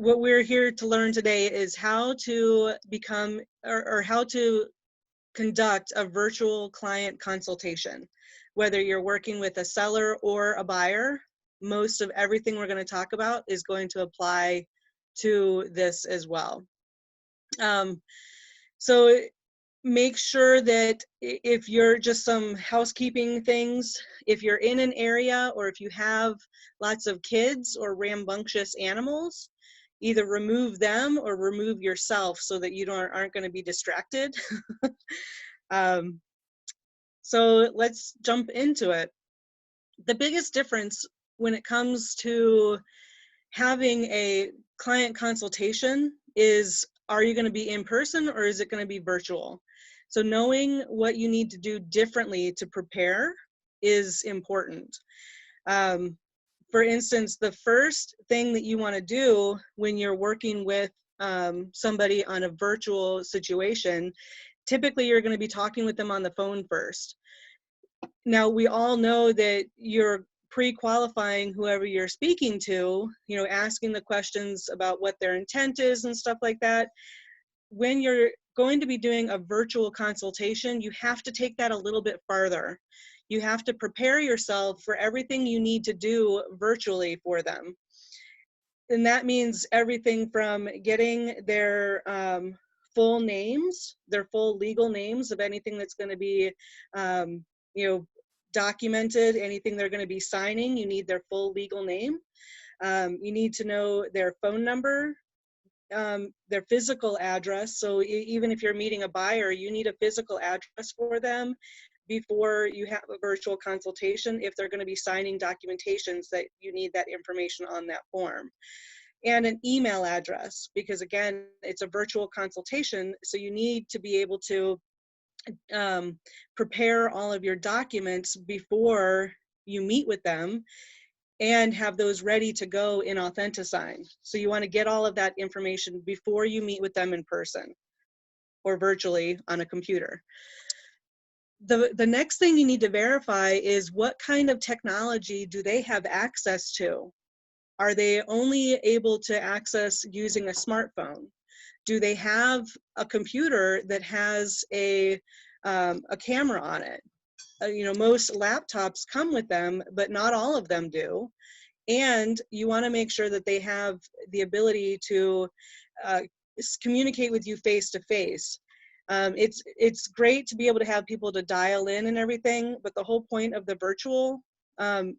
what we're here to learn today is how to become or how to conduct a virtual client consultation. Whether you're working with a seller or a buyer, most of everything we're going to talk about is going to apply to this as well. So make sure that if you're just some housekeeping things, if you're in an area or if you have lots of kids or rambunctious animals, either remove them or remove yourself so that you aren't going to be distracted. So let's jump into it. The biggest difference when it comes to having a client consultation is, are you going to be in person or is it going to be virtual? So knowing what you need to do differently to prepare is important. For instance, the first thing that you want to do when you're working with somebody on a virtual situation, typically you're going to be talking with them on the phone first. Now, we all know that you're pre-qualifying whoever you're speaking to, you know, asking the questions about what their intent is and stuff like that. When you're going to be doing a virtual consultation, you have to take that a little bit farther. You have to prepare yourself for everything you need to do virtually for them. And that means everything from getting their full names, their full legal names of anything that's going to be, you know, documented, anything they're going to be signing, you need their full legal name. You need to know their phone number, their physical address. So even if you're meeting a buyer, you need a physical address for them before you have a virtual consultation. If they're going to be signing documentations, that you need that information on that form. And an email address, because again, it's a virtual consultation, so you need to be able to prepare all of your documents before you meet with them and have those ready to go in AuthentiSign. So you want to get all of that information before you meet with them in person or virtually on a computer. The next thing you need to verify is what kind of technology do they have access to? Are they only able to access using a smartphone? Do they have a computer that has a camera on it? You know, most laptops come with them, but not all of them do. And you want to make sure that they have the ability to communicate with you face to face. It's great to be able to have people to dial in and everything, but the whole point of the virtual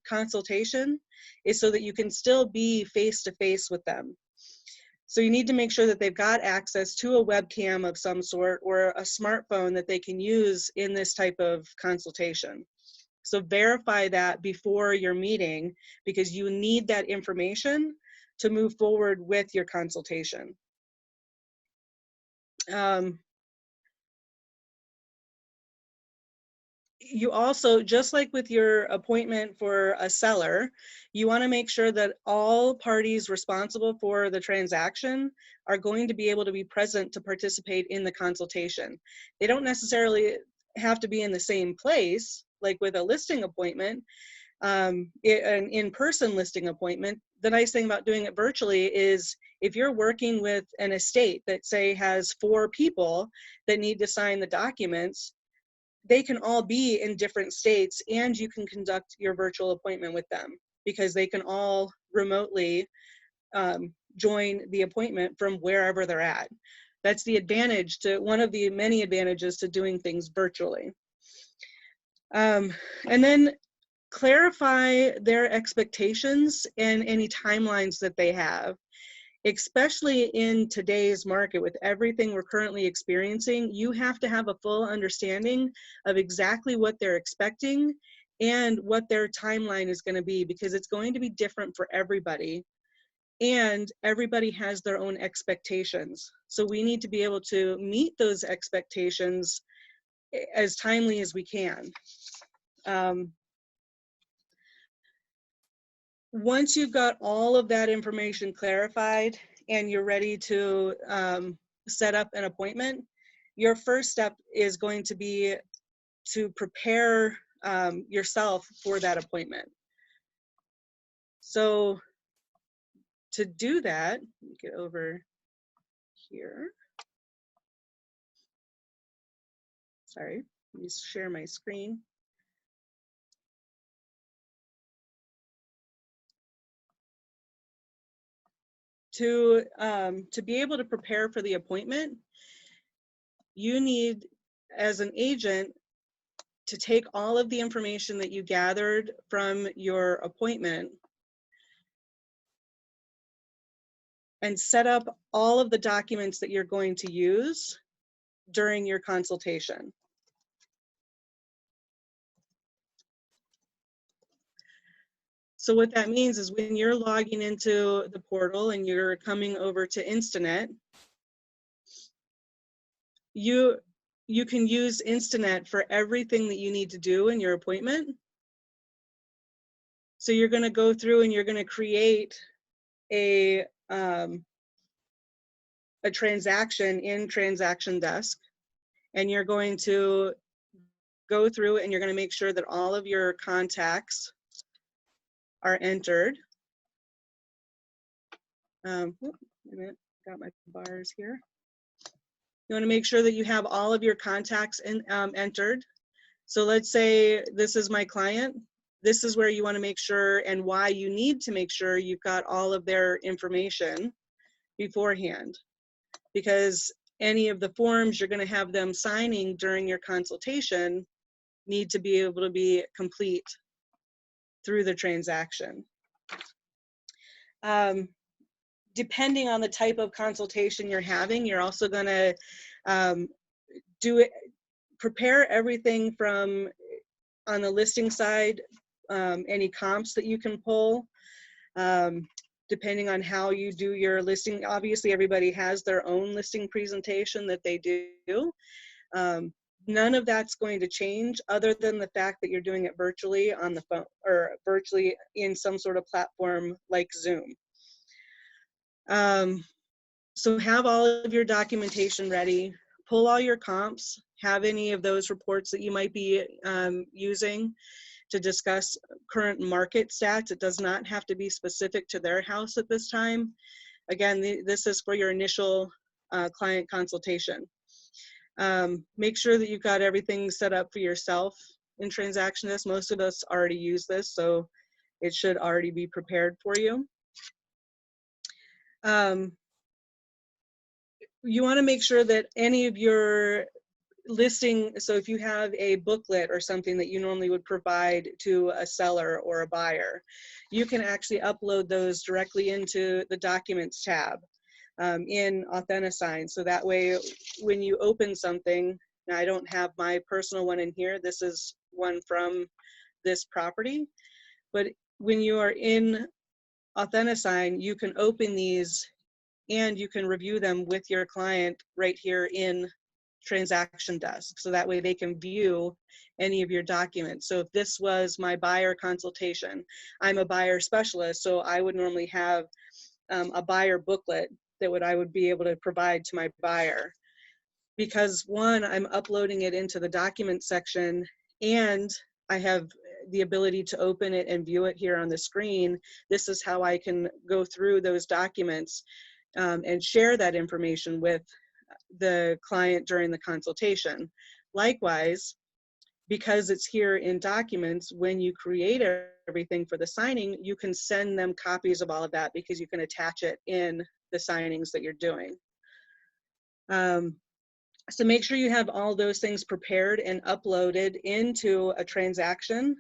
consultation is so that you can still be face to face with them. So you need to make sure that they've got access to a webcam of some sort or a smartphone that they can use in this type of consultation. So verify that before your meeting, because you need that information to move forward with your consultation. You also, just like with your appointment for a seller, you want to make sure that all parties responsible for the transaction are going to be able to be present to participate in the consultation. They don't necessarily have to be in the same place, like with a listing appointment, an in-person listing appointment. The nice thing about doing it virtually is if you're working with an estate that, say, has 4 people that need to sign the documents, they can all be in different states and you can conduct your virtual appointment with them because they can all remotely join the appointment from wherever they're at. That's the advantage to, one of the many advantages to doing things virtually. And then clarify their expectations and any timelines that they have. Especially in today's market with everything we're currently experiencing, you have to have a full understanding of exactly what they're expecting and what their timeline is going to be, because it's going to be different for everybody and everybody has their own expectations. So we need to be able to meet those expectations as timely as we can. Once you've got all of that information clarified and you're ready to set up an appointment, your first step is going to be to prepare yourself for that appointment. So to do that, get over here. Sorry, let me share my screen. To be able to prepare for the appointment, you need, as an agent, to take all of the information that you gathered from your appointment and set up all of the documents that you're going to use during your consultation. So what that means is when you're logging into the portal and you're coming over to Instanet, you can use Instanet for everything that you need to do in your appointment. So you're going to go through and you're going to create a transaction in Transaction Desk, and you're going to go through and you're going to make sure that all of your contacts are entered. Wait a minute, got my bars here. You want to make sure that you have all of your contacts entered. So let's say this is my client. This is where you want to make sure, and why you need to make sure you've got all of their information beforehand, because any of the forms you're going to have them signing during your consultation need to be able to be complete through the transaction. Depending on the type of consultation you're having, you're also going to prepare everything from, on the listing side, any comps that you can pull, depending on how you do your listing. Obviously, everybody has their own listing presentation that they do. None of that's going to change, other than the fact that you're doing it virtually on the phone, or virtually in some sort of platform like Zoom. So have all of your documentation ready, pull all your comps, have any of those reports that you might be using to discuss current market stats. It does not have to be specific to their house at this time. Again, this is for your initial client consultation. Make sure that you've got everything set up for yourself in Transaction Desk. Most of us already use this, so it should already be prepared for you. You want to make sure that any of your listing, so if you have a booklet or something that you normally would provide to a seller or a buyer, you can actually upload those directly into the Documents tab in Authentisign. So that way, when you open something, now I don't have my personal one in here, this is one from this property, but when you are in Authentisign, you can open these and you can review them with your client right here in Transaction Desk. So that way they can view any of your documents. So if this was my buyer consultation, I'm a buyer specialist, so I would normally have a buyer booklet that I would be able to provide to my buyer. Because one, I'm uploading it into the document section, and I have the ability to open it and view it here on the screen. This is how I can go through those documents and share that information with the client during the consultation. Likewise, because it's here in Documents, when you create everything for the signing, you can send them copies of all of that, because you can attach it in the signings that you're doing. So make sure you have all those things prepared and uploaded into a transaction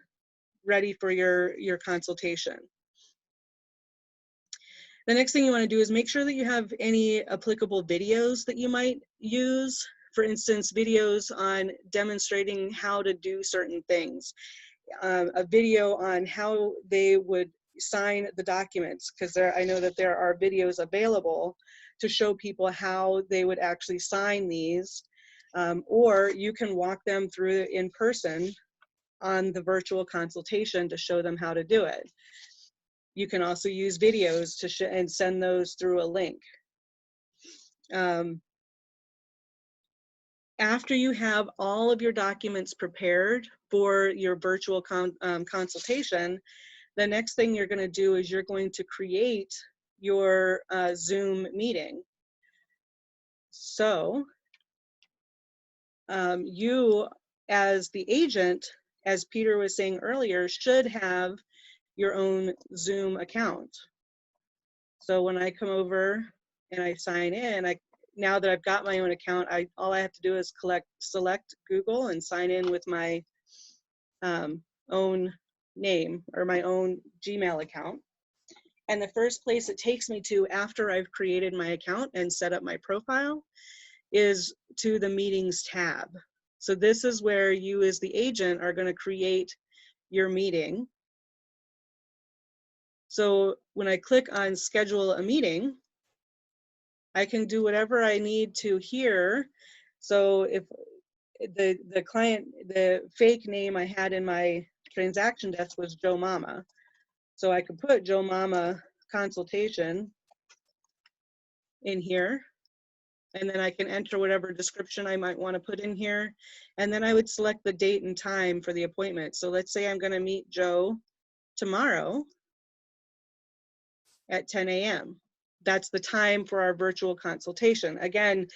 ready for your consultation. The next thing you want to do is make sure that you have any applicable videos that you might use. For instance, videos on demonstrating how to do certain things. A video on how they would sign the documents, because I know that there are videos available to show people how they would actually sign these. Or you can walk them through in person on the virtual consultation to show them how to do it. You can also use videos to and send those through a link. After you have all of your documents prepared for your virtual consultation, the next thing you're going to do is you're going to create your Zoom meeting. So you, as the agent, as Peter was saying earlier, should have your own Zoom account. So when I come over and I sign in, now that I've got my own account, all I have to do is select Google and sign in with my own name or my own Gmail account. And the first place it takes me to after I've created my account and set up my profile is to the meetings tab. So this is where you as the agent are going to create your meeting. So when I click on schedule a meeting, I can do whatever I need to here. So if the client, the fake name I had in my transaction desk was Joe Mama. So I could put Joe Mama consultation in here, and then I can enter whatever description I might want to put in here. And then I would select the date and time for the appointment. So let's say I'm going to meet Joe tomorrow at 10 a.m. That's the time for our virtual consultation. Again,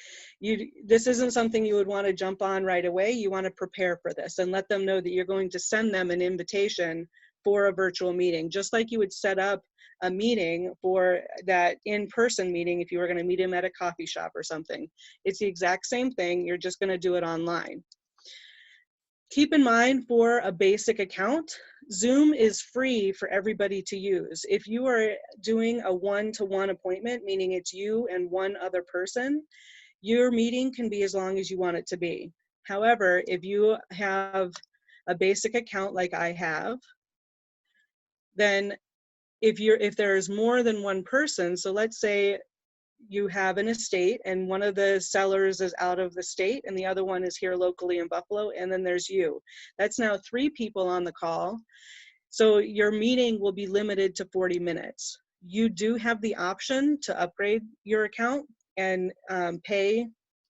this isn't something you would want to jump on right away. You want to prepare for this and let them know that you're going to send them an invitation for a virtual meeting, just like you would set up a meeting for that in-person meeting if you were going to meet him at a coffee shop or something. It's the exact same thing. You're just going to do it online. Keep in mind, for a basic account, Zoom is free for everybody to use. If you are doing a one-to-one appointment, meaning it's you and one other person, your meeting can be as long as you want it to be. However, if you have a basic account like I have, then if there's more than one person, so let's say you have an estate and one of the sellers is out of the state and the other one is here locally in Buffalo, and then there's you. That's now 3 people on the call. So your meeting will be limited to 40 minutes. You do have the option to upgrade your account and pay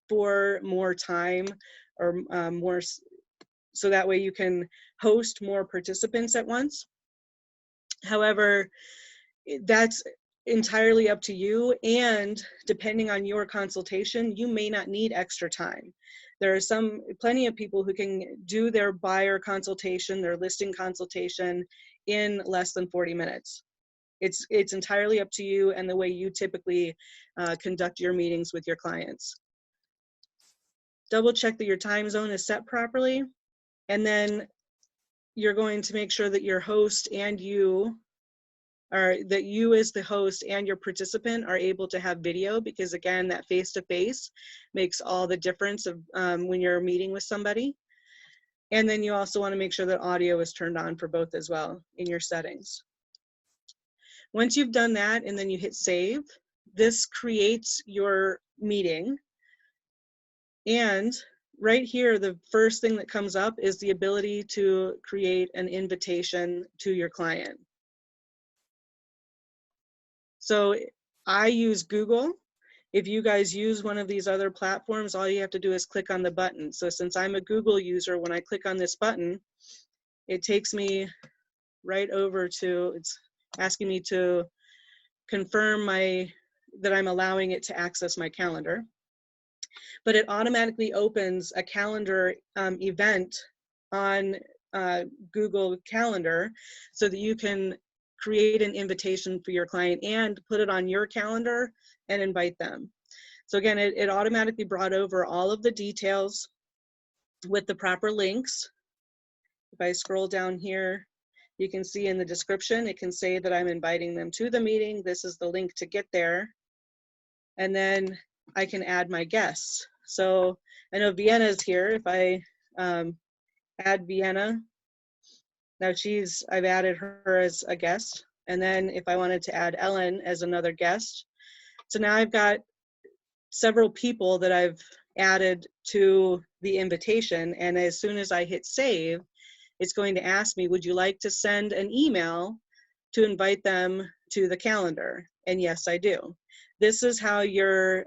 for more time or more, so that way you can host more participants at once. However, that's entirely up to you, and depending on your consultation, you may not need extra time. There are plenty of people who can do their buyer consultation, their listing consultation in less than 40 minutes. It's entirely up to you and the way you typically conduct your meetings with your clients. Double check that your time zone is set properly, and then you're going to make sure that your host and you, or that you as the host and your participant are able to have video, because again, that face-to-face makes all the difference of when you're meeting with somebody. And then you also want to make sure that audio is turned on for both as well in your settings. Once you've done that and then you hit save, this creates your meeting. And right here, the first thing that comes up is the ability to create an invitation to your client. So I use Google. If you guys use one of these other platforms, all you have to do is click on the button. So since I'm a Google user, when I click on this button, it takes me right over to, it's asking me to confirm that I'm allowing it to access my calendar. But it automatically opens a calendar event on Google Calendar so that you can create an invitation for your client and put it on your calendar and invite them. So again, it automatically brought over all of the details with the proper links. If I scroll down here, you can see in the description, it can say that I'm inviting them to the meeting. This is the link to get there. And then I can add my guests. So I know Vienna's here. If I add Vienna, now I've added her as a guest. And then if I wanted to add Ellen as another guest. So now I've got several people that I've added to the invitation. And as soon as I hit save, it's going to ask me, would you like to send an email to invite them to the calendar? And yes, I do. This is how your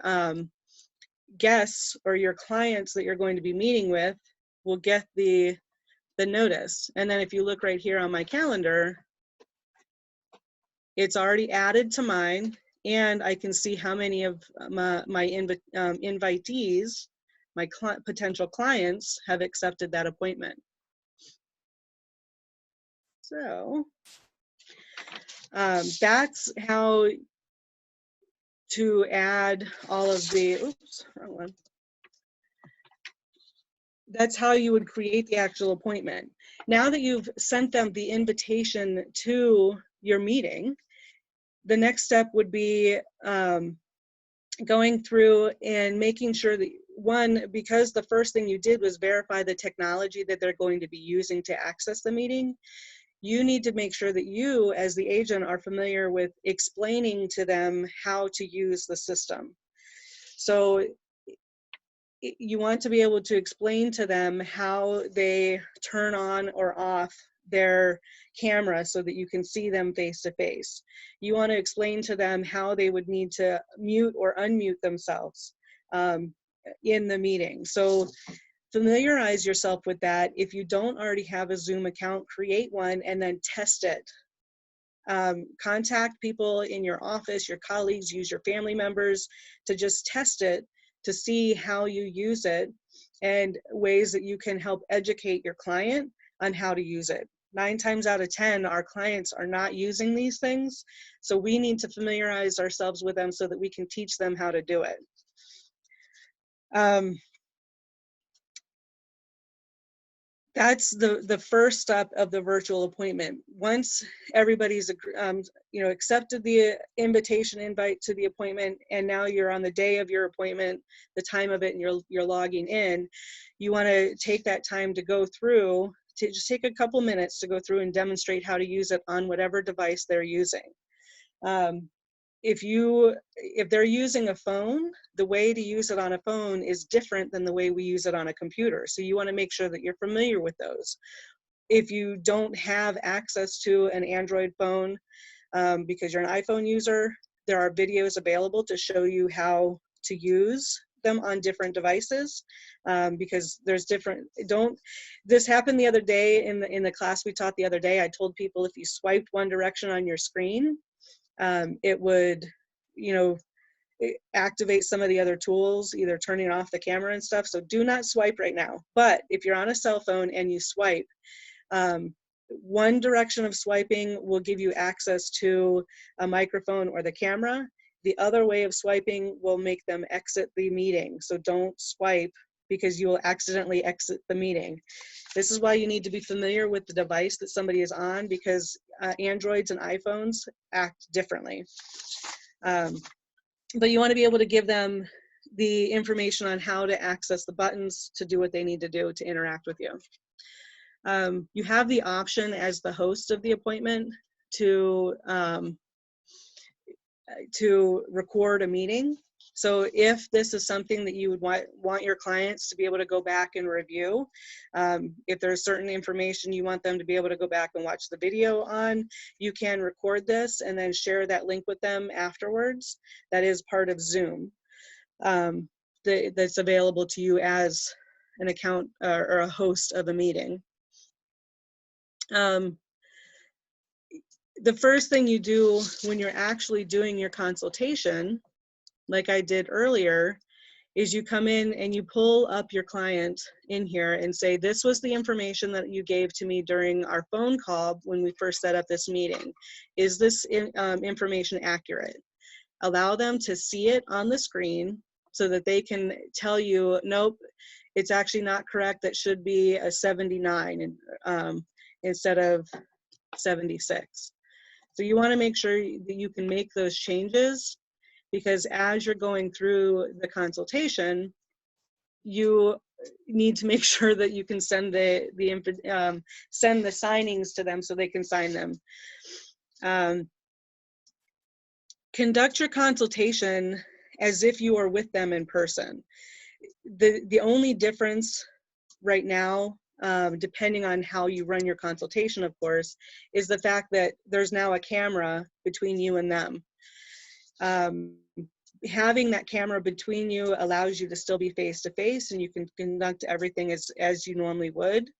guests or your clients that you're going to be meeting with will get the notice. And then if you look right here on my calendar, it's already added to mine. and I can see how many of my invitees, my potential clients, have accepted that appointment. So that's how to add all of the, oops, wrong one. That's how you would create the actual appointment. Now that you've sent them the invitation to your meeting, the next step would be going through and making sure that, one, because the first thing you did was verify the technology that they're going to be using to access the meeting, you need to make sure that you, as the agent, are familiar with explaining to them how to use the system. So you want to be able to explain to them how they turn on or off their camera so that you can see them face to face. You want to explain to them how they would need to mute or unmute themselves in the meeting. So familiarize yourself with that. If you don't already have a Zoom account, create one and then test it. Contact people in your office, your colleagues, use your family members to just test it, to see how you use it and ways that you can help educate your client on how to use it. 9 times out of 10, our clients are not using these things, so we need to familiarize ourselves with them so that we can teach them how to do it. That's the first step of the virtual appointment. Once everybody's accepted the invitation invite to the appointment, and now you're on the day of your appointment, the time of it, and you're logging in, you want to take that time to go through, to just take a couple minutes to go through and demonstrate how to use it on whatever device they're using. If they're using a phone, the way to use it on a phone is different than the way we use it on a computer. So you want to make sure that you're familiar with those. If you don't have access to an Android phone because you're an iPhone user, there are videos available to show you how to use them on different devices because there's different, this happened the other day in the class we taught the other day. I told people if you swiped one direction on your screen, it would, activate some of the other tools, either turning off the camera and stuff. So do not swipe right now. But if you're on a cell phone and you swipe, one direction of swiping will give you access to a microphone or the camera. The other way of swiping will make them exit the meeting. So don't swipe because you will accidentally exit the meeting. This is why you need to be familiar with the device that somebody is on, because Androids and iPhones act differently. But you want to be able to give them the information on how to access the buttons to do what they need to do to interact with you. You have the option as the host of the appointment to record a meeting. So if this is something that you would want your clients to be able to go back and review, if there's certain information you want them to be able to go back and watch the video on, you can record this and then share that link with them afterwards. That is part of Zoom that's available to you as an account or a host of a meeting. The first thing you do when you're actually doing your consultation, like I did earlier, is you come in and you pull up your client in here and say, this was the information that you gave to me during our phone call when we first set up this meeting. Is this information accurate? Allow them to see it on the screen so that they can tell you, nope, it's actually not correct. That should be a 79 instead of 76. So you want to make sure that you can make those changes, because as you're going through the consultation, you need to make sure that you can send the signings to them so they can sign them. Conduct your consultation as if you are with them in person. The only difference right now, depending on how you run your consultation, of course, is the fact that there's now a camera between you and them. Having that camera between you allows you to still be face-to-face, and you can conduct everything as you normally would.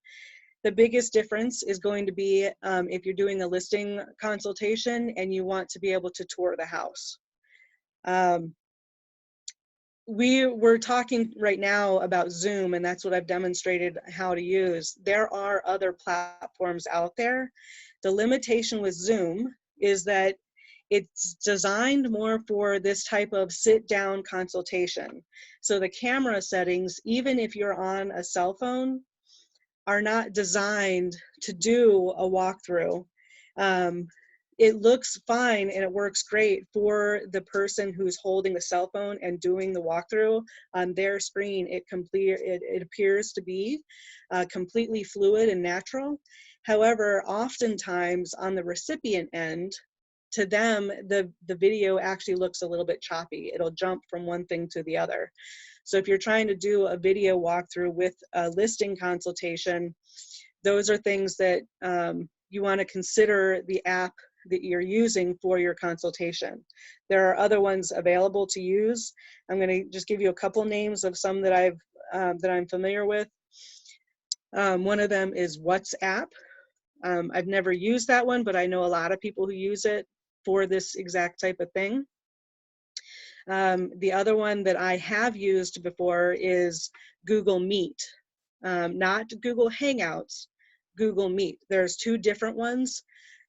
The biggest difference is going to be if you're doing a listing consultation and you want to be able to tour the house. Um, we're talking right now about Zoom, and that's what I've demonstrated how to use. There are other platforms out there. The limitation with Zoom is that it's designed more for this type of sit-down consultation. So the camera settings, even if you're on a cell phone, are not designed to do a walkthrough. Um, it looks fine and it works great for the person who's holding the cell phone and doing the walkthrough on their screen. It appears to be completely fluid and natural. However, oftentimes on the recipient end, to them, the video actually looks a little bit choppy. It'll jump from one thing to the other. So if you're trying to do a video walkthrough with a listing consultation, those are things that you want to consider the app that you're using for your consultation. There are other ones available to use. I'm going to just give you a couple names of some that I'm familiar with. One of them is WhatsApp. I've never used that one, but I know a lot of people who use it for this exact type of thing. The other one that I have used before is Google Meet, not Google Hangouts, Google Meet. There's two different ones.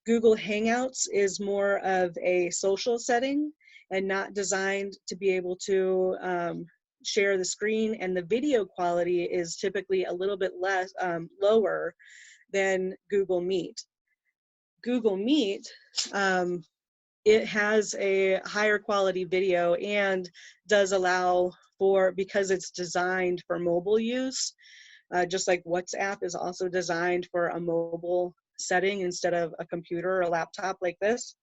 Google Hangouts is more of a social setting and not designed to be able to share the screen, and the video quality is typically a little bit lower than Google Meet. Google Meet, it has a higher quality video and does allow for, because it's designed for mobile use, just like WhatsApp is also designed for a mobile setting instead of a computer or a laptop like this.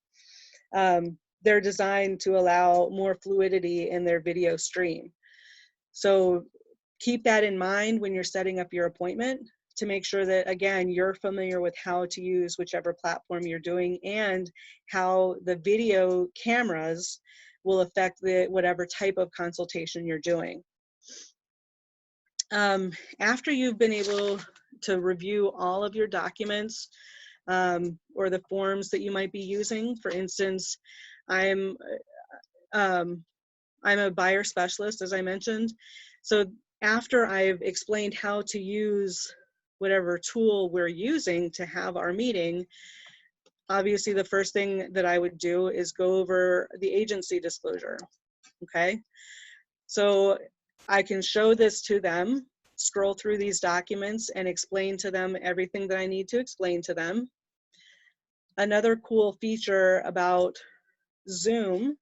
They're designed to allow more fluidity in their video stream. So keep that in mind when you're setting up your appointment, to make sure that, again, you're familiar with how to use whichever platform you're doing and how the video cameras will affect whatever type of consultation you're doing. After you've been able to review all of your documents or the forms that you might be using, for instance, I'm a buyer specialist, as I mentioned. So after I've explained how to use whatever tool we're using to have our meeting, obviously the first thing that I would do is go over the agency disclosure, okay? So I can show this to them, scroll through these documents and explain to them everything that I need to explain to them. Another cool feature about Zoom,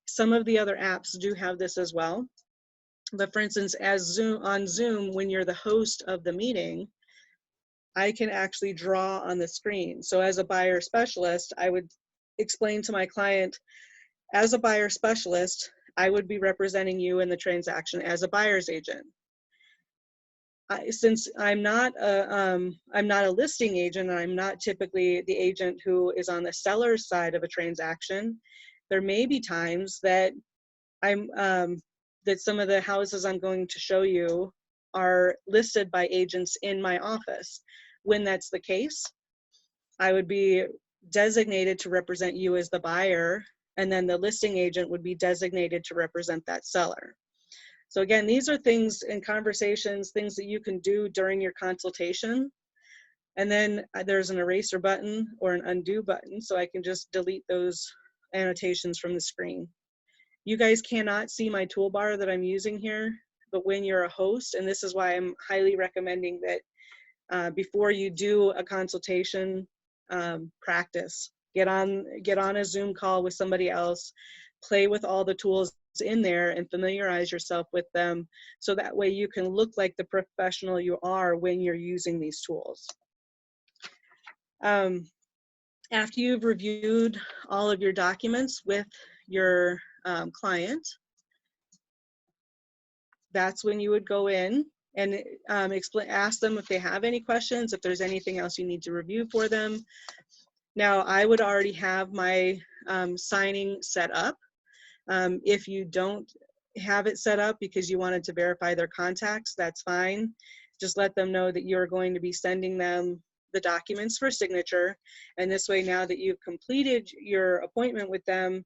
some of the other apps do have this as well, but for instance, on Zoom, when you're the host of the meeting, I can actually draw on the screen. So as a buyer specialist, I would explain to my client, as a buyer specialist, I would be representing you in the transaction as a buyer's agent. Since I'm not a listing agent, and I'm not typically the agent who is on the seller's side of a transaction, there may be times that that some of the houses I'm going to show you are listed by agents in my office. When that's the case, I would be designated to represent you as the buyer, and then the listing agent would be designated to represent that seller. So again, these are things and conversations, things that you can do during your consultation. And then there's an eraser button or an undo button, so I can just delete those annotations from the screen. You guys cannot see my toolbar that I'm using here, but when you're a host, and this is why I'm highly recommending that before you do a consultation, practice. Get on a Zoom call with somebody else, play with all the tools in there and familiarize yourself with them, so that way you can look like the professional you are when you're using these tools. After you've reviewed all of your documents with your client, that's when you would go in and ask them if they have any questions, if there's anything else you need to review for them. Now, I would already have my signing set up. If you don't have it set up because you wanted to verify their contacts, that's fine. Just let them know that you're going to be sending them the documents for signature. And this way, now that you've completed your appointment with them,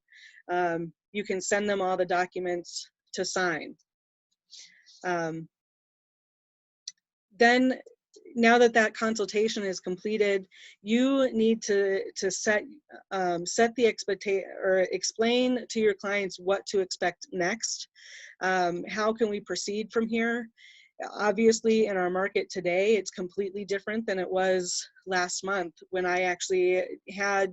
you can send them all the documents to sign. Then, now that that consultation is completed, you need to set the expectation, or explain to your clients what to expect next. How can we proceed from here? Obviously, in our market today, it's completely different than it was last month when I actually had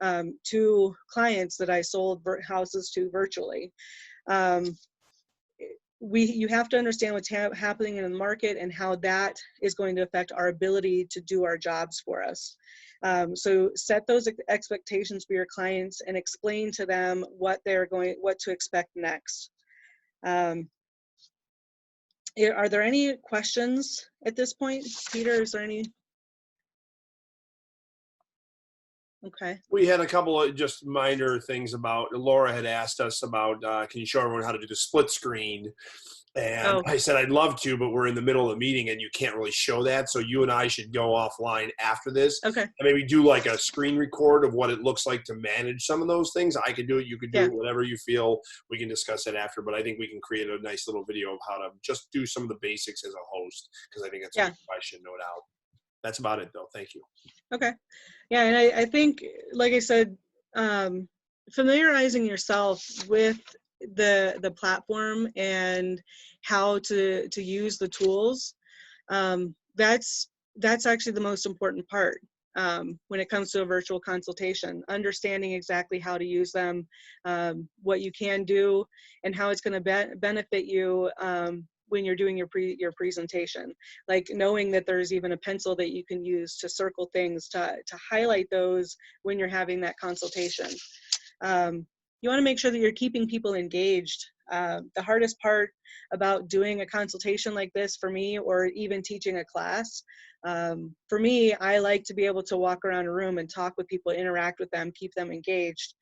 2 clients that I sold houses to virtually. You have to understand what's happening in the market and how that is going to affect our ability to do our jobs for us. So set those expectations for your clients and explain to them what to expect next. Are there any questions at this point? Peter, is there any? Okay. We had a couple of just minor things about, Laura had asked us about, can you show everyone how to do the split screen? And I said, I'd love to, but we're in the middle of a meeting and you can't really show that. So you and I should go offline after this. Okay. And maybe do like a screen record of what it looks like to manage some of those things. I could do it. You could do it, whatever you feel. We can discuss it after, but I think we can create a nice little video of how to just do some of the basics as a host, because I think that's something I should note out. That's about it though. Thank you. Okay. Yeah. And I think, like I said, familiarizing yourself with the platform and how to use the tools, that's actually the most important part when it comes to a virtual consultation. Understanding exactly how to use them, what you can do, and how it's going to benefit you when you're doing your presentation. Like knowing that there's even a pencil that you can use to circle things, to highlight those when you're having that consultation. You want to make sure that you're keeping people engaged. The hardest part about doing a consultation like this for me, or even teaching a class, for me, I like to be able to walk around a room and talk with people, interact with them, keep them engaged.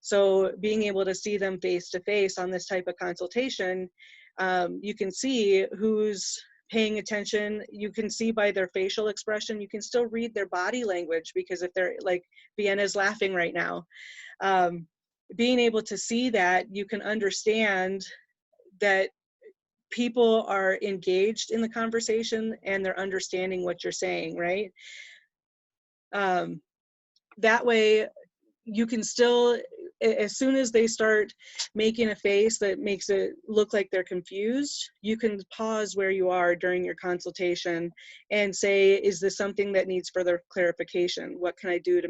So being able to see them face to face on this type of consultation, you can see who's paying attention. You can see by their facial expression. You can still read their body language, because if they're like, Vienna's laughing right now. Being able to see that, you can understand that people are engaged in the conversation and they're understanding what you're saying, right? That way, you can still, as soon as they start making a face that makes it look like they're confused, you can pause where you are during your consultation and say, is this something that needs further clarification? What can I do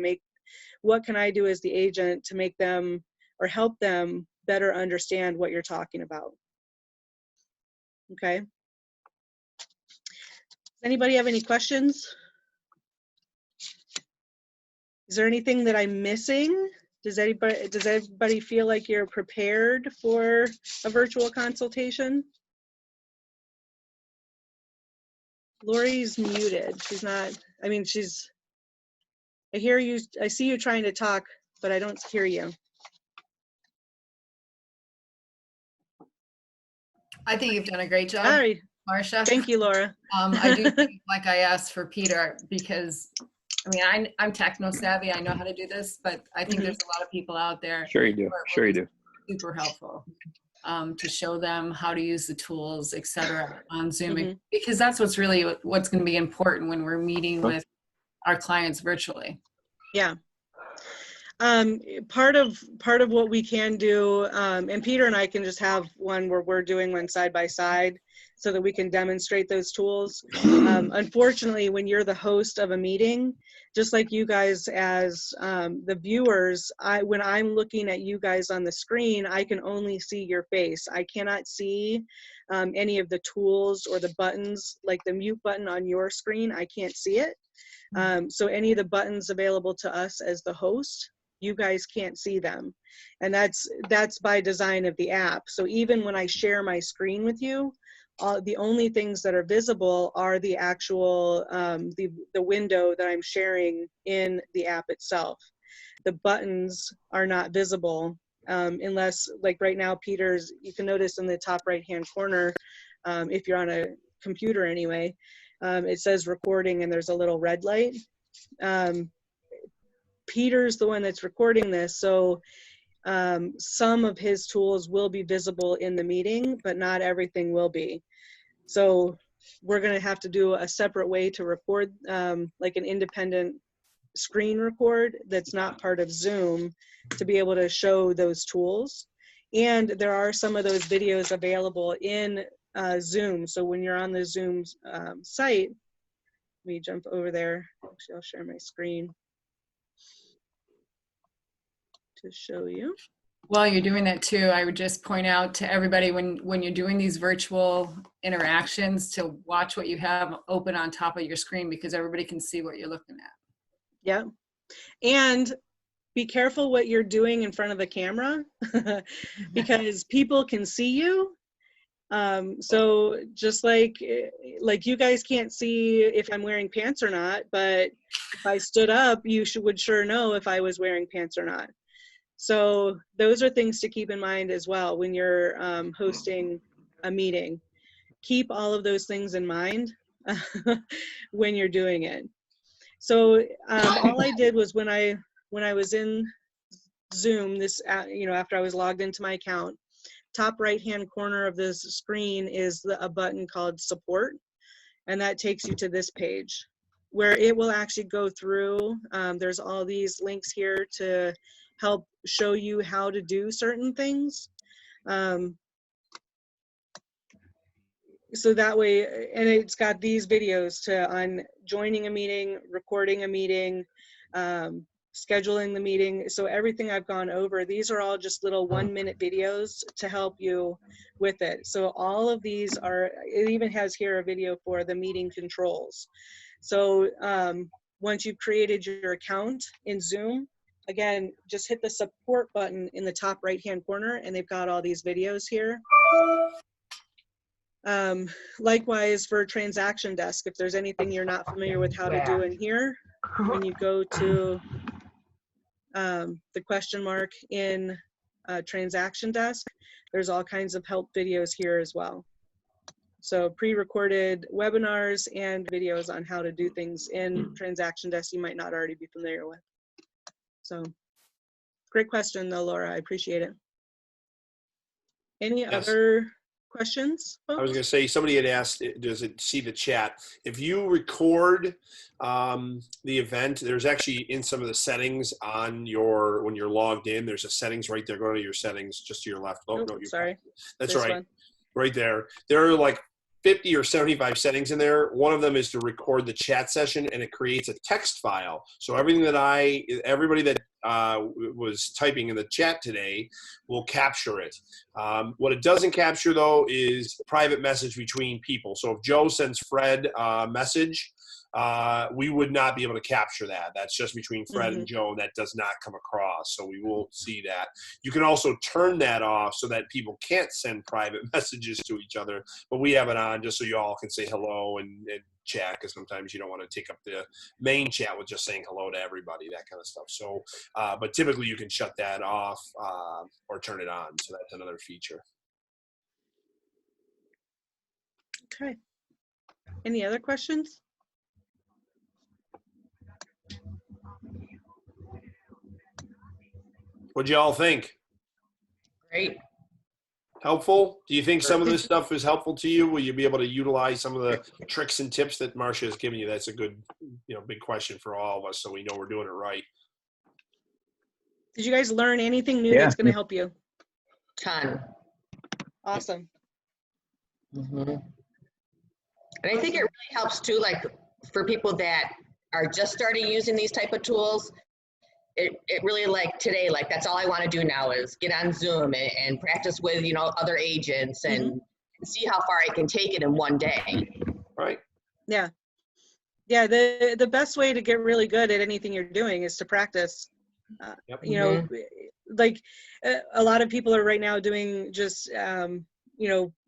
as the agent to make them, or help them better understand what you're talking about? Okay. Does anybody have any questions? Is there anything that I'm missing? Does everybody feel like you're prepared for a virtual consultation? Lori's muted. She's not, I mean, I hear you, I see you trying to talk, but I don't hear you. I think you've done a great job, All right. Marcia. Thank you, Laura. I do think, like I asked for Peter, because I mean, I'm techno savvy. I know how to do this, but I think there's a lot of people out there. Sure you do. Sure you do. Super helpful to show them how to use the tools, etc. on Zoom, because that's what's going to be important when we're meeting with our clients virtually. Yeah. Part of what we can do, and Peter and I can just have one where we're doing one side by side so that we can demonstrate those tools. Unfortunately, when you're the host of a meeting, just like you guys as the viewers, when I'm looking at you guys on the screen, I can only see your face. I cannot see any of the tools or the buttons, like the mute button on your screen. I can't see it. So any of the buttons available to us as the host, you guys can't see them. And that's by design of the app. So even when I share my screen with you, the only things that are visible are the actual, the window that I'm sharing in the app itself. The buttons are not visible unless, like right now, Peter's, you can notice in the top right-hand corner, if you're on a computer anyway, it says recording and there's a little red light. Peter's the one that's recording this, so Some of his tools will be visible in the meeting, but not everything will be. So we're going to have to do a separate way to record, like an independent screen record that's not part of Zoom, to be able to show those tools. And there are some of those videos available in Zoom. So when you're on the Zoom site, let me jump over there. Actually, I'll share my screen to show you. While you're doing that too, I would just point out to everybody when you're doing these virtual interactions to watch what you have open on top of your screen, because everybody can see what you're looking at. Yeah. And be careful what you're doing in front of the camera because people can see you. So just like you guys can't see if I'm wearing pants or not, but if I stood up, you would sure know if I was wearing pants or not. So those are things to keep in mind as well when you're hosting a meeting. Keep all of those things in mind when you're doing it. So all I did was when I was in Zoom, this after I was logged into my account, top right hand corner of this screen is a button called support, and that takes you to this page where it will actually go through. There's all these links here to help show you how to do certain things. So that way, and it's got these videos on joining a meeting, recording a meeting, scheduling the meeting. So everything I've gone over, these are all just little 1-minute videos to help you with it. So all of these it even has here a video for the meeting controls. So once you've created your account in Zoom, again, just hit the support button in the top right-hand corner, and they've got all these videos here. Likewise for transaction desk, if there's anything you're not familiar with how to do in here, when you go to the question mark in transaction desk, there's all kinds of help videos here as well. So pre-recorded webinars and videos on how to do things in transaction desk you might not already be familiar with. So great question though, Laura, I appreciate it. Any other questions, folks? I was going to say, somebody had asked, does it see the chat? If you record the event, there's actually in some of the settings on when you're logged in, there's a settings right there. Go to your settings just to your left. Oh, no, sorry. That's all right. One. Right there. There are like 50 or 75 settings in there. One of them is to record the chat session, and it creates a text file. So everything that everybody that was typing in the chat today will capture it. What it doesn't capture though is private message between people. So if Joe sends Fred a message, we would not be able to capture that. That's just between Fred and Joe, and that does not come across. So we won't see that. You can also turn that off so that people can't send private messages to each other, but we have it on just so you all can say hello and chat, because sometimes you don't want to take up the main chat with just saying hello to everybody, that kind of stuff. So, but typically you can shut that off or turn it on. So that's another feature. Okay. Any other questions? What'd you all think? Great. Helpful? Do you think some of this stuff is helpful to you? Will you be able to utilize some of the tricks and tips that Marcia has given you? That's a good, big question for all of us, so we know we're doing it right. Did you guys learn anything new that's going to help you? Ton. Awesome. And I think it really helps too, like for people that are just starting using these type of tools. It really, like today, like that's all I want to do now is get on Zoom and practice with, other agents and see how far I can take it in one day. Right. Yeah. Yeah. The best way to get really good at anything you're doing is to practice. Like a lot of people are right now doing just,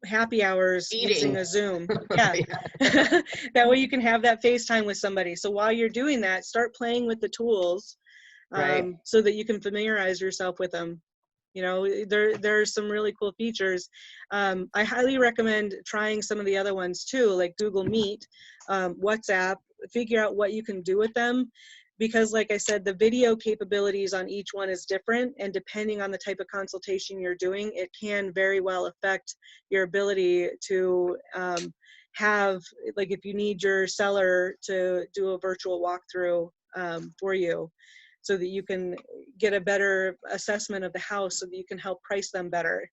happy hours using a Zoom. Yeah. That way you can have that FaceTime with somebody. So while you're doing that, start playing with the tools. So that you can familiarize yourself with them. There's some really cool features. I highly recommend trying some of the other ones too, like Google Meet, WhatsApp, figure out what you can do with them. because like I said, the video capabilities on each one is different, and depending on the type of consultation you're doing, it can very well affect your ability to have, like if you need your seller to do a virtual walkthrough for you, so that you can get a better assessment of the house, so that you can help price them better.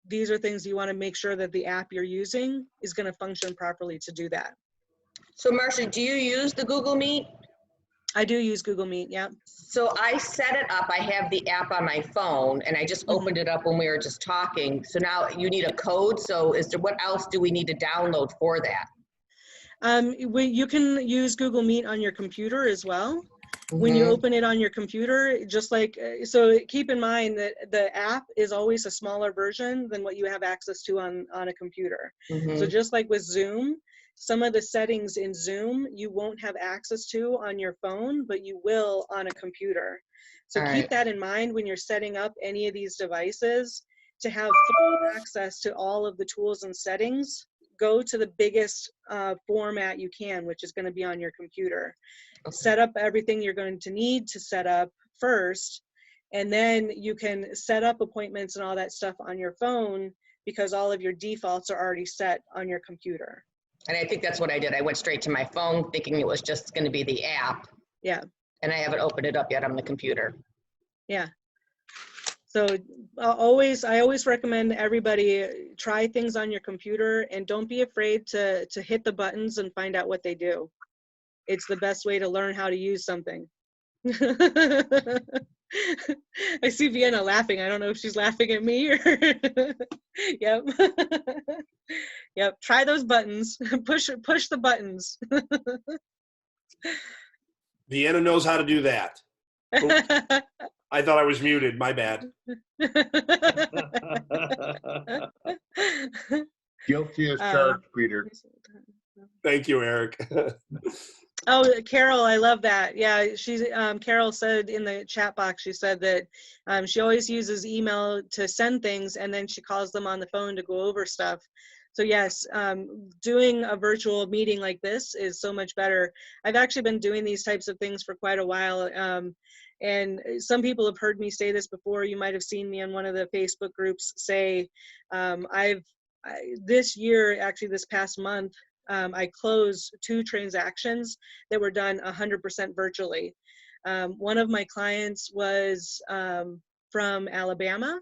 These are things you want to make sure that the app you're using is going to function properly to do that. So Marcia, do you use the Google Meet? I do use Google Meet, yeah. So I set it up, I have the app on my phone, and I just opened it up when we were just talking. So now you need a code, so what else do we need to download for that? You can use Google Meet on your computer as well. When you open it on your computer, just like, so keep in mind that the app is always a smaller version than what you have access to on a computer. So just like with Zoom, some of the settings in Zoom you won't have access to on your phone, but you will on a computer. So keep that in mind when you're setting up any of these devices. To have full access to all of the tools and settings, go to the biggest format you can, which is going to be on your computer. Set up everything you're going to need to set up first, and then you can set up appointments and all that stuff on your phone, because all of your defaults are already set on your computer. And I think that's what I did. I went straight to my phone thinking it was just going to be the app. Yeah. And I haven't opened it up yet on the computer. Yeah. So I always recommend everybody try things on your computer, and don't be afraid to hit the buttons and find out what they do. It's the best way to learn how to use something. I see Vienna laughing. I don't know if she's laughing at me or yep. Yep. Try those buttons. Push the buttons. Vienna knows how to do that. Oops. I thought I was muted. My bad. Guilty as charged, Peter. Thank you, Eric. Oh, Carol, I love that. Yeah, she's Carol said in the chat box, she said that she always uses email to send things, and then she calls them on the phone to go over stuff. So yes, doing a virtual meeting like this is so much better. I've actually been doing these types of things for quite a while. And some people have heard me say this before. You might have seen me on one of the Facebook groups say, this year, actually this past month, I closed 2 transactions that were done 100% virtually. One of my clients was from Alabama,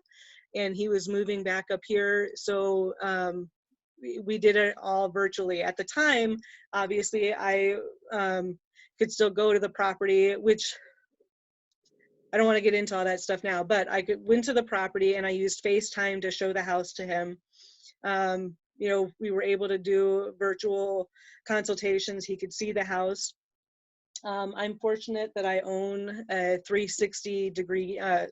and he was moving back up here. So we did it all virtually. At the time, obviously, I could still go to the property, which I don't want to get into all that stuff now, but I went to the property and I used FaceTime to show the house to him. You know, we were able to do virtual consultations. He could see the house. I'm fortunate that I own a 360 degree, an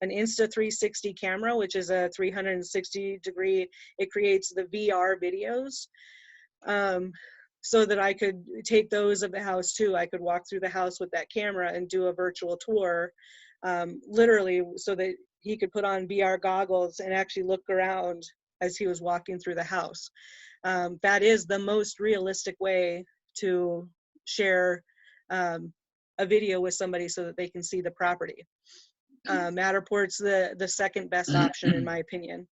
Insta 360 camera, which is a 360 degree. It creates the VR videos, so that I could take those of the house too. I could walk through the house with that camera and do a virtual tour, literally, so that he could put on VR goggles and actually look around as he was walking through the house. That is the most realistic way to share a video with somebody so that they can see the property. Matterport's the second best option in my opinion.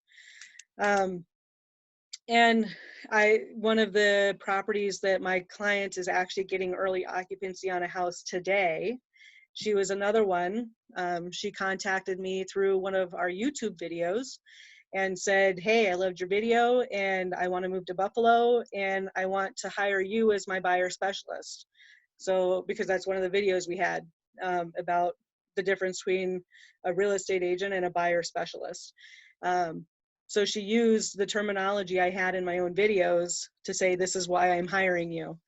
And one of the properties that my client is actually getting early occupancy on a house today, she was another one. She contacted me through one of our YouTube videos and said, hey, I loved your video and I want to move to Buffalo and I want to hire you as my buyer specialist. So, because that's one of the videos we had about the difference between a real estate agent and a buyer specialist. So she used the terminology I had in my own videos to say, this is why I'm hiring you.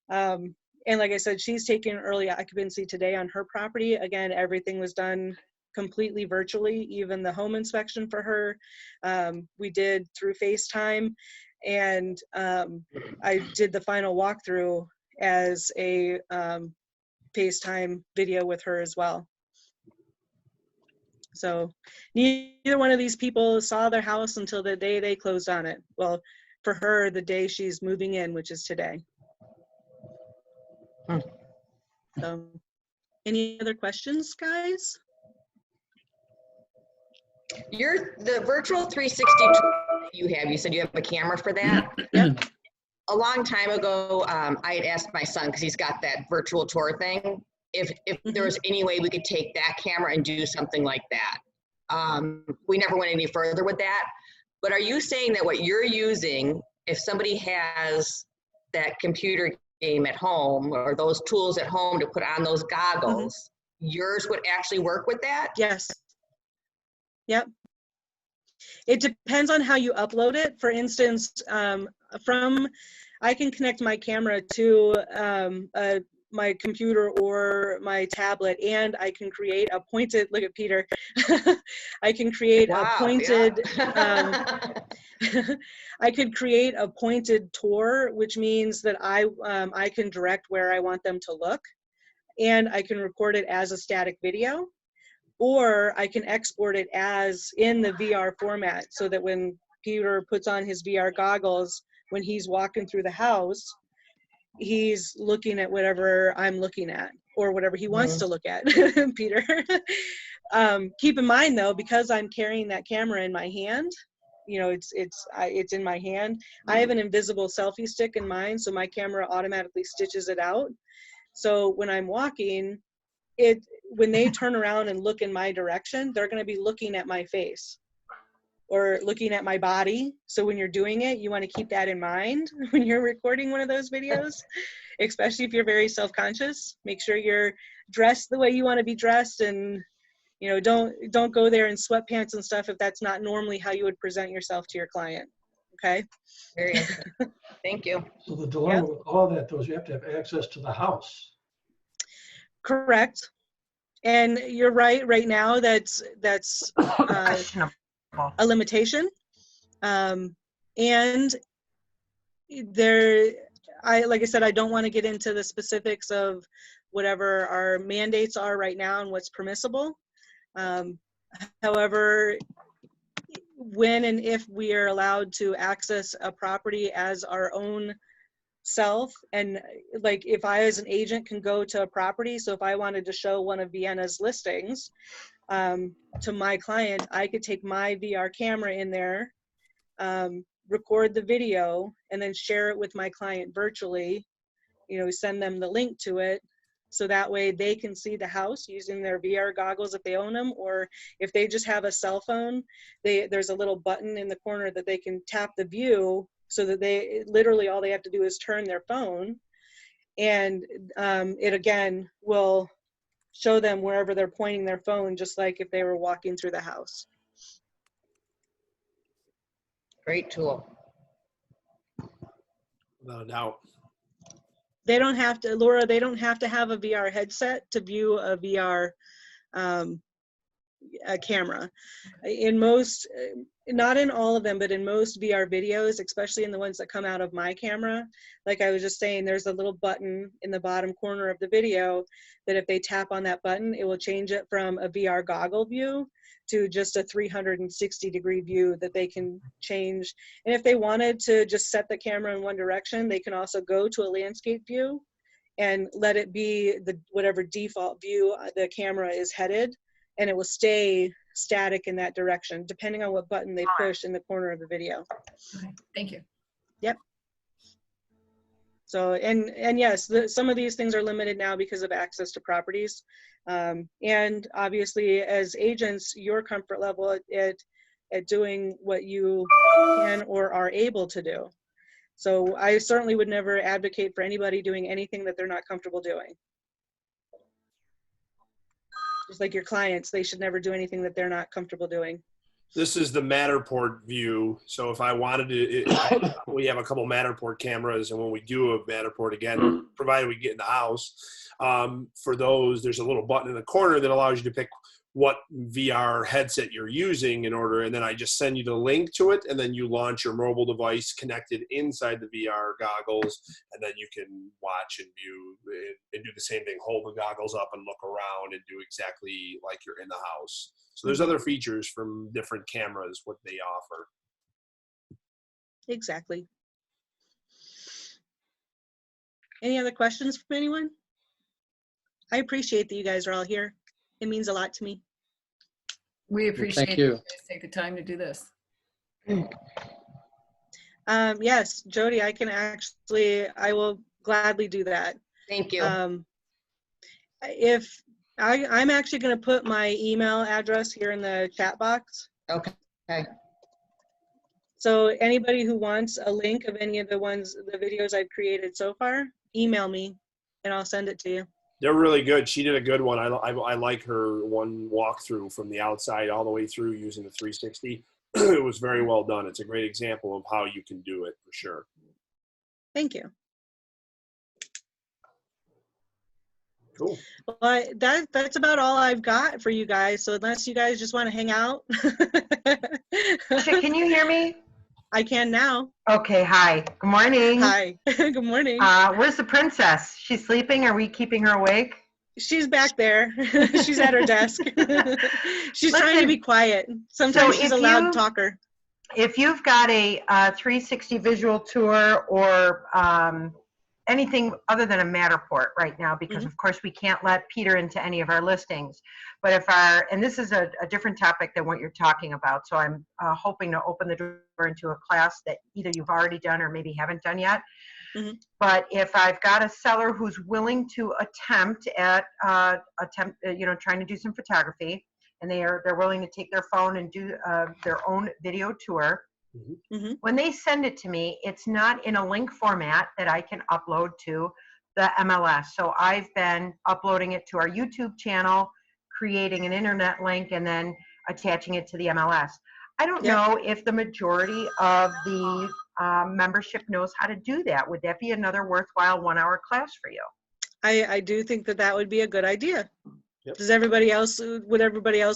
And like I said, she's taking early occupancy today on her property. Again, everything was done completely virtually, even the home inspection for her. We did through FaceTime, and I did the final walkthrough as a FaceTime video with her as well. So neither one of these people saw their house until the day they closed on it. Well, for her, the day she's moving in, which is today. So, any other questions, guys? The virtual 360 tool you have, you said you have a camera for that? Yep. A long time ago, I had asked my son, because he's got that virtual tour thing, if there was any way we could take that camera and do something like that. We never went any further with that. But are you saying that what you're using, if somebody has that computer game at home or those tools at home to put on those goggles, yours would actually work with that? Yes. Yep. It depends on how you upload it. For instance, I can connect my camera to my computer or my tablet, and I can create a pointed, look at Peter, I can create a pointed, I could create a pointed tour, which means that I can direct where I want them to look, and I can record it as a static video, or I can export it as in the VR format, so that when Peter puts on his VR goggles, when he's walking through the house, he's looking at whatever I'm looking at, or whatever he wants to look at, Peter. Keep in mind though, because I'm carrying that camera in my hand, you know, it's in my hand. I have an invisible selfie stick in mine, so my camera automatically stitches it out. So when I'm walking, when they turn around and look in my direction, they're going to be looking at my face or looking at my body. So when you're doing it, you want to keep that in mind when you're recording one of those videos, especially if you're very self-conscious. Make sure you're dressed the way you want to be dressed, and you know, don't go there in sweatpants and stuff if that's not normally how you would present yourself to your client. Okay. Very interesting. Thank you. So the dilemma with all that, though, is you have to have access to the house. Correct. And you're right. Right now, that's Questionable. a limitation. And there, like I said, I don't want to get into the specifics of whatever our mandates are right now and what's permissible. However, when and if we are allowed to access a property as our own self, and like if I as an agent can go to a property, so if I wanted to show one of Vienna's listings to my client, I could take my VR camera in there, record the video, and then share it with my client virtually, you know, send them the link to it, so that way they can see the house using their VR goggles if they own them, or if they just have a cell phone, there's a little button in the corner that they can tap the view, so that they literally all they have to do is turn their phone, and it again will show them wherever they're pointing their phone, just like if they were walking through the house. Great tool. Without a doubt. They don't have to, Laura, they don't have to have a VR headset to view a VR a camera. In most, not in all of them, but in most VR videos, especially in the ones that come out of my camera, like I was just saying, there's a little button in the bottom corner of the video that if they tap on that button, it will change it from a VR goggle view to just a 360-degree view that they can change. And if they wanted to just set the camera in one direction, they can also go to a landscape view and let it be the whatever default view the camera is headed, and it will stay static in that direction, depending on what button they push in the corner of the video. Okay, thank you. Yep. So, and yes, some of these things are limited now because of access to properties. And obviously, as agents, your comfort level at doing what you can or are able to do. So I certainly would never advocate for anybody doing anything that they're not comfortable doing. Just like your clients, they should never do anything that they're not comfortable doing. This is the Matterport view. So if I wanted to, we have a couple Matterport cameras, and when we do a Matterport, again, provided we get in the house, for those, there's a little button in the corner that allows you to pick what VR headset you're using in order, and then I just send you the link to it, and then you launch your mobile device connected inside the VR goggles, and then you can watch and view and do the same thing, hold the goggles up and look around and do exactly like you're in the house. So there's other features from different cameras, what they offer. Exactly. Any other questions from anyone? I appreciate that you guys are all here. It means a lot to me. We appreciate Thank you. you guys take the time to do this. Yes, Jody, I will gladly do that. Thank you. If I'm actually going to put my email address here in the chat box. Okay. So anybody who wants a link of any of the videos I've created so far, email me and I'll send it to you. They're really good. She did a good one. I like her one walkthrough from the outside all the way through using the 360. It was very well done. It's a great example of how you can do it for sure. Thank you. Cool. Well, that's about all I've got for you guys. So unless you guys just want to hang out. Marcia, can you hear me? I can now. Okay, hi. Good morning. Hi. Good morning. Where's the princess? She's sleeping? Are we keeping her awake? She's back there. She's at her desk. She's trying to be quiet. Sometimes she's a loud talker. If you've got a 360 visual tour or anything other than a Matterport right now, because of course we can't let Peter into any of our listings, but and this is a different topic than what you're talking about, so I'm hoping to open the door into a class that either you've already done or maybe haven't done yet. But if I've got a seller who's willing to attempt trying to do some photography, and they're willing to take their phone and do their own video tour, when they send it to me, it's not in a link format that I can upload to the MLS. So I've been uploading it to our YouTube channel, creating an internet link, and then attaching it to the MLS. I don't know if the majority of the membership knows how to do that. Would that be another worthwhile 1-hour class for you? I do think that would be a good idea. Would everybody else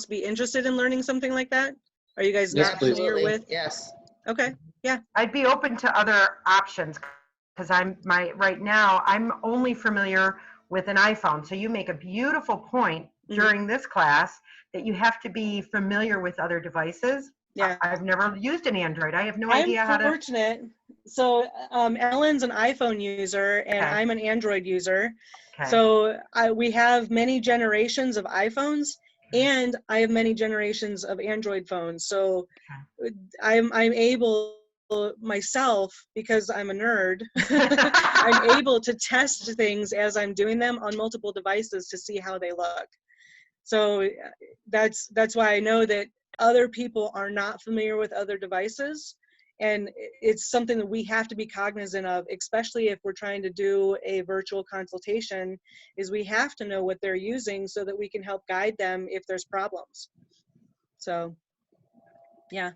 be interested in learning something like that? Are you guys not familiar with? Yes. Okay. Yeah. I'd be open to other options because right now I'm only familiar with an iPhone. So you make a beautiful point during this class that you have to be familiar with other devices. Yeah. I've never used an Android. I have no idea how to. I'm fortunate. So Ellen's an iPhone user and I'm an Android user. Okay. So we have many generations of iPhones and I have many generations of Android phones. So I'm able myself, because I'm a nerd, I'm able to test things as I'm doing them on multiple devices to see how they look. So that's why I know that other people are not familiar with other devices, and it's something that we have to be cognizant of, especially if we're trying to do a virtual consultation, is we have to know what they're using so that we can help guide them if there's problems. So yeah.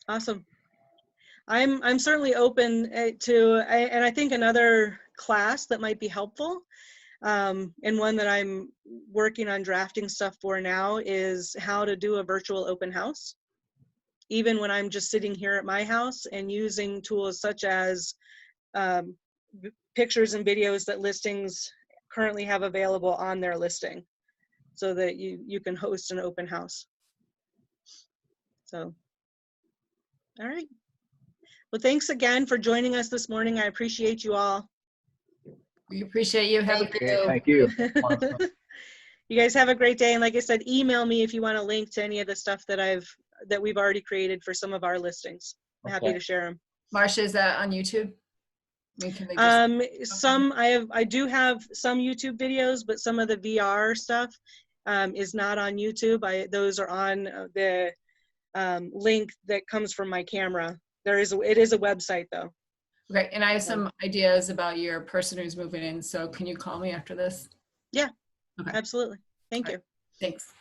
Awesome. I'm certainly open to, and I think another class that might be helpful, and one that I'm working on drafting stuff for now, is how to do a virtual open house, even when I'm just sitting here at my house, and using tools such as pictures and videos that listings currently have available on their listing, so that you can host an open house. So. All right. Well, thanks again for joining us this morning. I appreciate you all. We appreciate you. Have a good day. Thank you. You guys have a great day. And like I said, email me if you want a link to any of the stuff that we've already created for some of our listings. I'm happy to share them. Marcia, is that on YouTube? I do have some YouTube videos, but some of the VR stuff is not on YouTube. Those are on the link that comes from my camera. It is a website though. Okay, and I have some ideas about your person who's moving in, so can you call me after this? Yeah, absolutely. Thank you. Thanks.